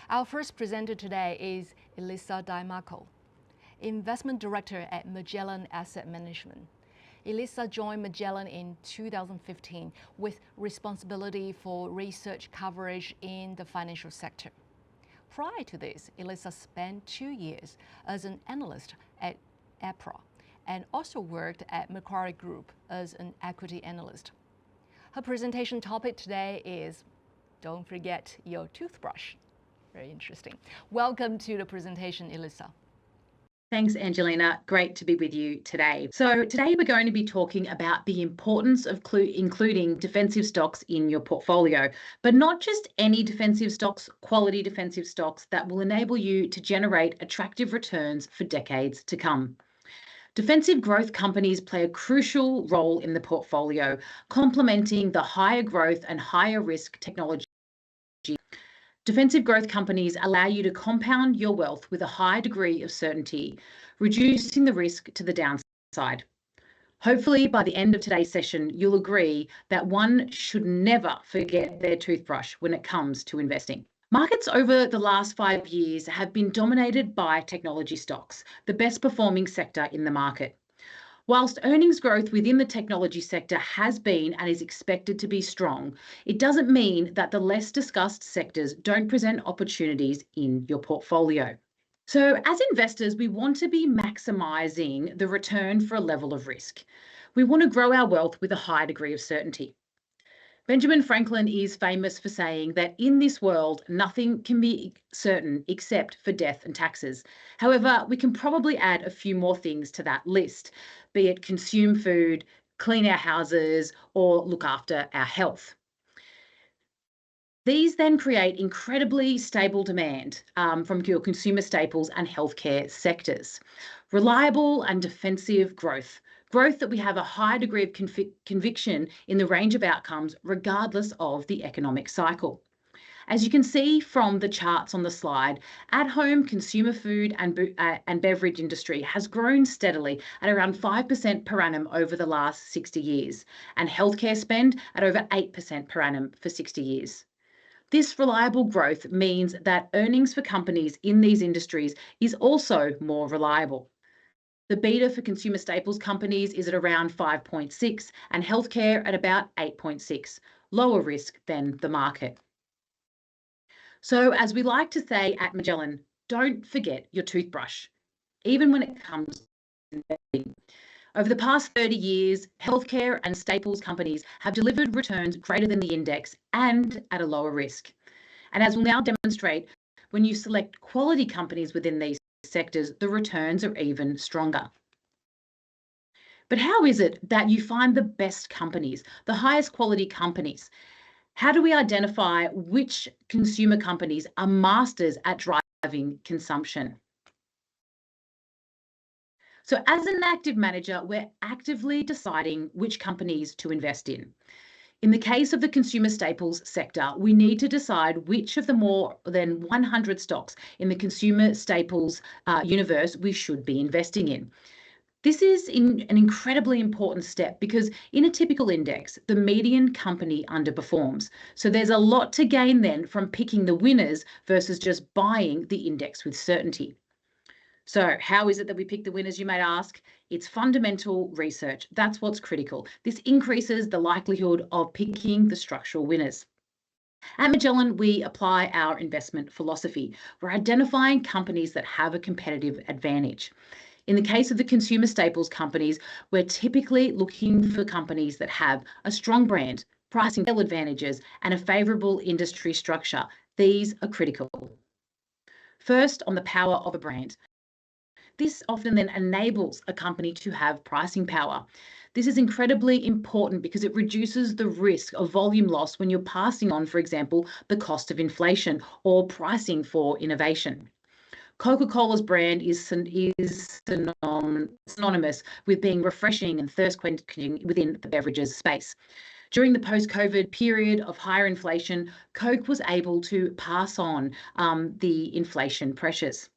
Our first presenter today is Elisa Di Marco, Investment Director at Magellan Asset Management. Elisa joined Magellan in 2015 with responsibility for research coverage in the financial sector. Prior to this, Elisa spent 2 years as an analyst at APRA and also worked at Macquarie Group as an equity analyst. Her presentation topic today is Don't Forget Your Toothbrush. Very interesting. Welcome to the presentation, Elisa. Thanks, Angelina. Great to be with you today. So today we're going to be talking about the importance of including defensive stocks in your portfolio, but not just any defensive stocks, quality defensive stocks that will enable you to generate attractive returns for decades to come. Defensive growth companies play a crucial role in the portfolio, complementing the higher growth and higher risk technology. Defensive growth companies allow you to compound your wealth with a high degree of certainty, reducing the risk to the downside. Hopefully, by the end of today's session, you'll agree that one should never forget their toothbrush when it comes to investing. Markets over the last 5 years have been dominated by technology stocks, the best performing sector in the market. Whilst earnings growth within the technology sector has been and is expected to be strong, it doesn't mean that the less discussed sectors don't present opportunities in your portfolio. So as investors, we want to be maximising the return for a level of risk. We want to grow our wealth with a high degree of certainty. Benjamin Franklin is famous for saying that in this world, nothing can be certain except for death and taxes. However, we can probably add a few more things to that list, be it consume food, clean our houses, or look after our health. These then create incredibly stable demand from your consumer staples and healthcare sectors. Reliable and defensive growth that we have a high degree of conviction in the range of outcomes regardless of the economic cycle. As you can see from the charts on the slide, at-home consumer food and beverage industry has grown steadily at around 5% per annum over the last 60 years, and healthcare spend at over 8% per annum for 60 years. This reliable growth means that earnings for companies in these industries is also more reliable. The beta for consumer staples companies is at around 5.6 and healthcare at about 8.6, lower risk than the market. So as we like to say at Magellan, don't forget your toothbrush, even when it comes to investing. Over the past 30 years, healthcare and staples companies have delivered returns greater than the index and at a lower risk. And as we'll now demonstrate, when you select quality companies within these sectors, the returns are even stronger. But how is it that you find the best companies, the highest quality companies? How do we identify which consumer companies are masters at driving consumption? So as an active manager, we're actively deciding which companies to invest in. In the case of the consumer staples sector, we need to decide which of the more than 100 stocks in the consumer staples universe we should be investing in. This is an incredibly important step because in a typical index, the median company underperforms. So there's a lot to gain then from picking the winners versus just buying the index with certainty. So how is it that we pick the winners, you may ask? It's fundamental research. That's what's critical. This increases the likelihood of picking the structural winners. At Magellan, we apply our investment philosophy. We're identifying companies that have a competitive advantage. In the case of the consumer staples companies, we're typically looking for companies that have a strong brand, pricing advantages, and a favourable industry structure. These are critical. First, on the power of a brand. This often then enables a company to have pricing power. This is incredibly important because it reduces the risk of volume loss when you're passing on, for example, the cost of inflation or pricing for innovation. Coca-Cola's brand is synonymous with being refreshing and thirst quenching within the beverages space. During the post-COVID period of higher inflation, Coke was able to pass on the inflation pressures.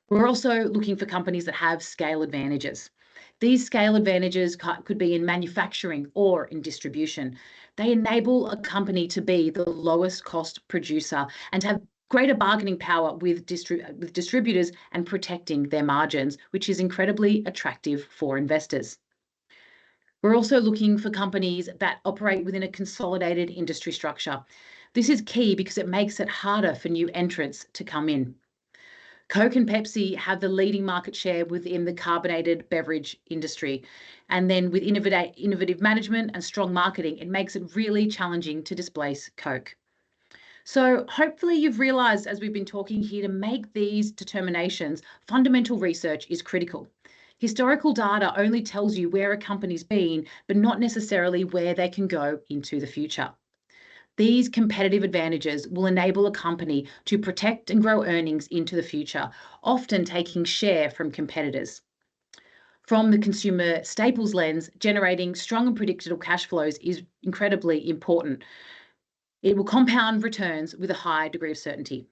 We're also looking for companies that have scale advantages. These scale advantages could be in manufacturing or in distribution. They enable a company to be the lowest cost producer and have greater bargaining power with distributors, and protecting their margins, which is incredibly attractive for investors. We're also looking for companies that operate within a consolidated industry structure. This is key because it makes it harder for new entrants to come in. Coke and Pepsi have the leading market share within the carbonated beverage industry. And then with innovative management and strong marketing, it makes it really challenging to displace Coke. So hopefully you've realised, as we've been talking here, to make these determinations, fundamental research is critical. Historical data only tells you where a company's been, but not necessarily where they can go into the future. These competitive advantages will enable a company to protect and grow earnings into the future, often taking share from competitors. From the consumer staples lens, generating strong and predictable cash flows is incredibly important. It will compound returns with a high degree of certainty.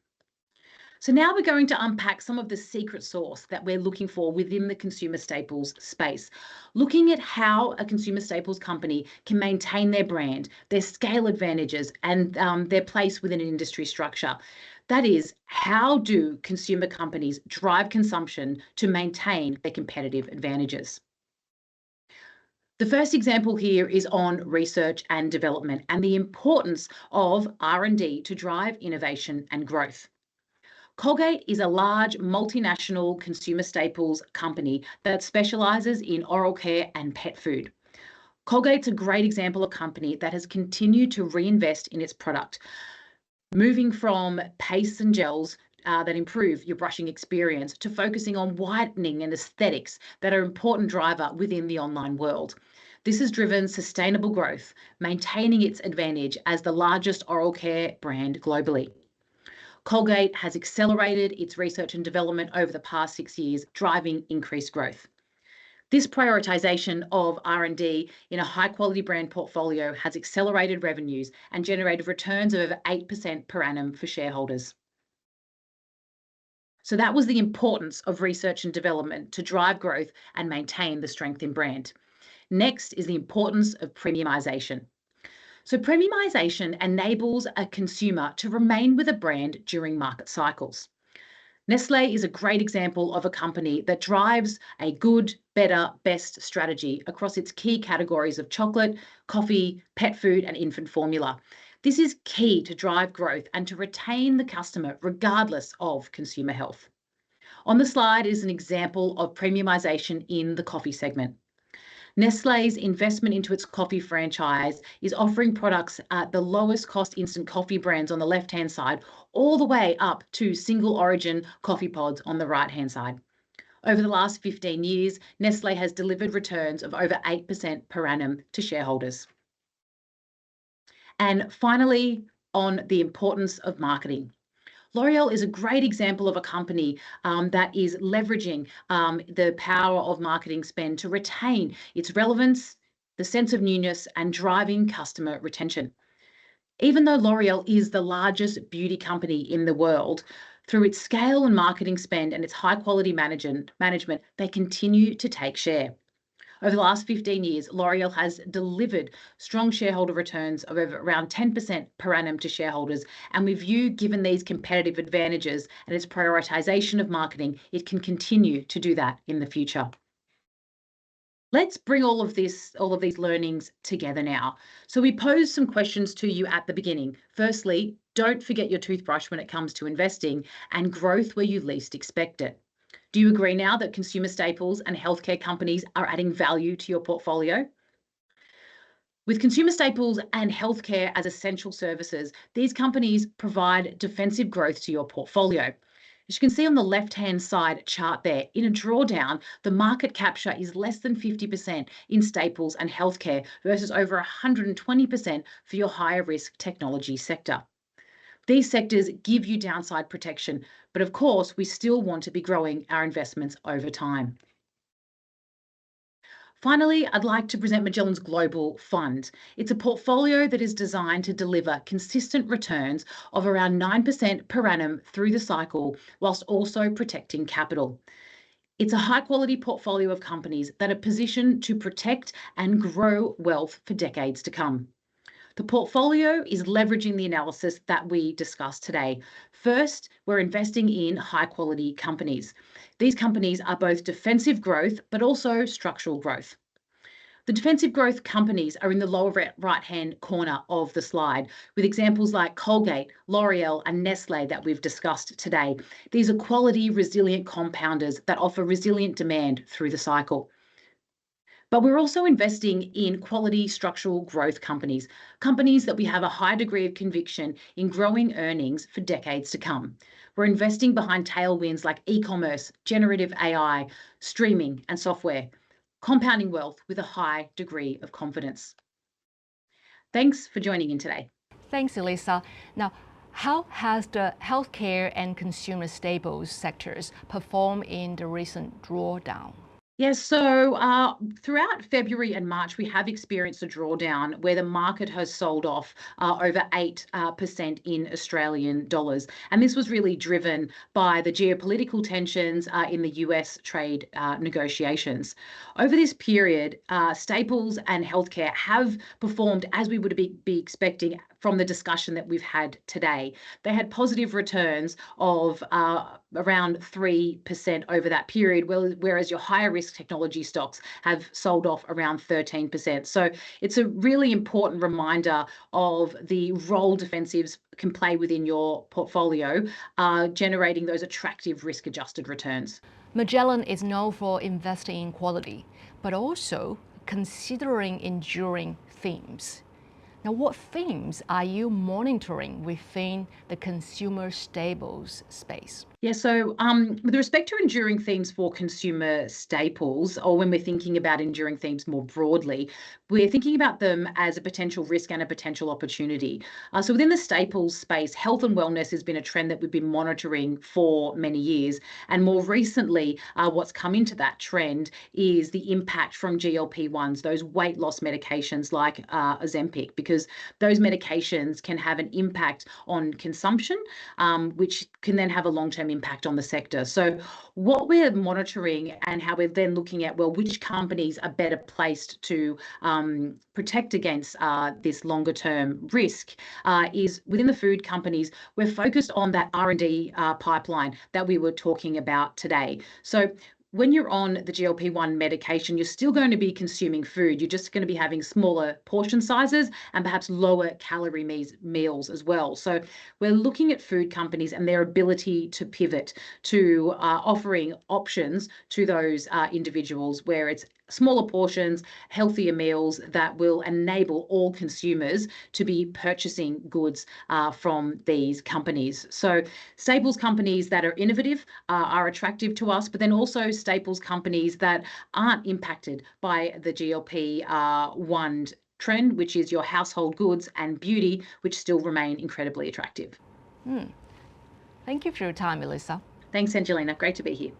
So now we're going to unpack some of the secret sauce that we're looking for within the consumer staples space, looking at how a consumer staples company can maintain their brand, their scale advantages, and their place within an industry structure. That is, how do consumer companies drive consumption to maintain their competitive advantages? The first example here is on research and development and the importance of R&D to drive innovation and growth. Colgate is a large multinational consumer staples company that specialises in oral care and pet food. Colgate's a great example of a company that has continued to reinvest in its product, moving from pastes and gels that improve your brushing experience to focusing on whitening and aesthetics that are an important driver within the online world. This has driven sustainable growth, maintaining its advantage as the largest oral care brand globally. Colgate has accelerated its research and development over the past 6 years, driving increased growth. This prioritisation of R&D in a high-quality brand portfolio has accelerated revenues and generated returns of over 8% per annum for shareholders. So that was the importance of research and development to drive growth and maintain the strength in brand. Next is the importance of premiumisation. So premiumisation enables a consumer to remain with a brand during market cycles. Nestlé is a great example of a company that drives a good, better, best strategy across its key categories of chocolate, coffee, pet food, and infant formula. This is key to drive growth and to retain the customer regardless of consumer health. On the slide is an example of premiumisation in the coffee segment. Nestlé's investment into its coffee franchise is offering products at the lowest cost instant coffee brands on the left-hand side, all the way up to single origin coffee pods on the right-hand side. Over the last 15 years, Nestlé has delivered returns of over 8% per annum to shareholders. And finally, on the importance of marketing. L'Oreal is a great example of a company that is leveraging the power of marketing spend to retain its relevance, the sense of newness, and driving customer retention. Even though L'Oreal is the largest beauty company in the world, through its scale and marketing spend and its high-quality management, they continue to take share. Over the last 15 years, L'Oreal has delivered strong shareholder returns of over around 10% per annum to shareholders, and we view, given these competitive advantages and its prioritisation of marketing, it can continue to do that in the future. Let's bring all of these learnings together now. So we posed some questions to you at the beginning. Firstly, don't forget your toothbrush when it comes to investing and growth where you least expect it. Do you agree now that consumer staples and healthcare companies are adding value to your portfolio? With consumer staples and healthcare as essential services, these companies provide defensive growth to your portfolio. As you can see on the left-hand side chart there, in a drawdown, the market capture is less than 50% in staples and healthcare versus over 120% for your higher risk technology sector. These sectors give you downside protection, but of course, we still want to be growing our investments over time. Finally, I'd like to present Magellan's Global Fund. It's a portfolio that is designed to deliver consistent returns of around 9% per annum through the cycle, whilst also protecting capital. It's a high-quality portfolio of companies that are positioned to protect and grow wealth for decades to come. The portfolio is leveraging the analysis that we discussed today. First, we're investing in high quality companies. These companies are both defensive growth, but also structural growth. The defensive growth companies are in the lower right-hand corner of the slide, with examples like Colgate, L'Oreal, and Nestle that we've discussed today. These are quality, resilient compounders that offer resilient demand through the cycle. But we're also investing in quality structural growth companies, companies that we have a high degree of conviction in growing earnings for decades to come. We're investing behind tailwinds like e-commerce, generative AI, streaming, and software, compounding wealth with a high degree of confidence. Thanks for joining in today. Thanks, Elisa. Now, how has the healthcare and consumer staples sectors performed in the recent drawdown? Yes, so throughout February and March, we have experienced a drawdown where the market has sold off over 8% in Australian dollars. And this was really driven by the geopolitical tensions in the US trade negotiations. Over this period, staples and healthcare have performed as we would be expecting from the discussion that we've had today. They had positive returns of around 3% over that period, whereas your higher risk technology stocks have sold off around 13%. So it's a really important reminder of the role defensives can play within your portfolio, generating those attractive risk-adjusted returns. Magellan is known for investing in quality, but also considering enduring themes. Now, what themes are you monitoring within the consumer staples space? Yeah, so with respect to enduring themes for consumer staples, or when we're thinking about enduring themes more broadly, we're thinking about them as a potential risk and a potential opportunity. So within the staples space, health and wellness has been a trend that we've been monitoring for many years. And more recently, what's come into that trend is the impact from GLP-1s, those weight loss medications like Ozempic, because those medications can have an impact on consumption, which can then have a long-term impact on the sector. So what we're monitoring and how we're then looking at, well, which companies are better placed to protect against this longer term risk is within the food companies. We're focused on that R&D pipeline that we were talking about today. So when you're on the GLP-1 medication, you're still going to be consuming food. You're just going to be having smaller portion sizes and perhaps lower calorie meals as well. So we're looking at food companies and their ability to pivot to offering options to those individuals where it's smaller portions, healthier meals that will enable all consumers to be purchasing goods from these companies. So staples companies that are innovative are attractive to us, but then also staples companies that aren't impacted by the GLP-1 trend, which is your household goods and beauty, which still remain incredibly attractive. Thank you for your time, Elisa. Thanks, Angelina. Great to be here.